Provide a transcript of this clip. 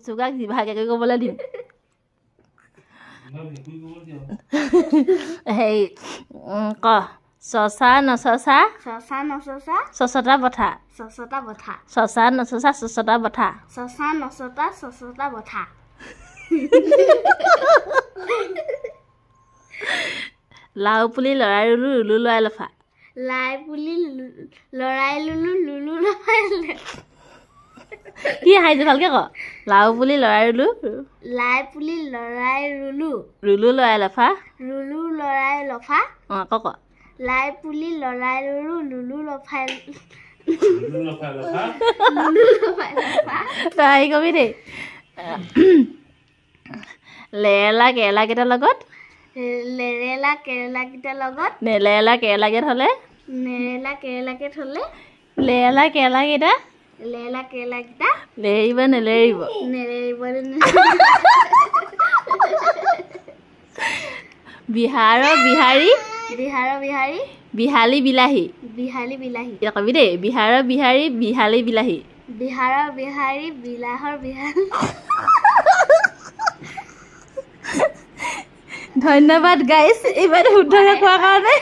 চুগাক জিভাকে ক'বলৈ দিম হেই ক চচা নচচা চচা নচচা চচতা বঠা চচতা বঠা চচা নচচা চচতা বঠা চচা নচতা চচতা বঠা লাও পুলি লৰাই ৰুলো ৰুলো লৰাই লফা লাই পুলি লৰাই লুলু লুলু লৰাই কি হাইছে ভালকে ক লাও পুলি লৰাই ৰুলো লাই পুলি লৰাই ৰুলু ৰুলো লৰাই লফা ৰুলু লৰাই লফা আকৌ ক লাই পুলি লৰাই ৰুলু লুলু লফাই তই কবি দেই লেৰেলা কেৰেলা কেইটাৰ লগত লেৰেলা কেৰেলাকেইটাৰ লগত নেলেৰেলা কেৰেলাকে থ'লে নেৰেলা কেৰেলাকে থ'লে লেৰেলা কেৰেলাকেইটা লেৰেলা কেৰেলাকেইটা লেৰিব নেলেৰিব নেৰেৰিব বিহাৰৰ বিহাৰী বিহাৰৰ বিহাৰী বিহালী বিলাহী বিহালী বিলাহী এতিয়া কবি দেই বিহাৰৰ বিহাৰী বিহালী বিলাহী বিহাৰৰ বিহাৰী বিলাহৰ বিহালী ধন্যবাদ গাইছ ইমান শুদ্ধকৈ কোৱাৰ কাৰণে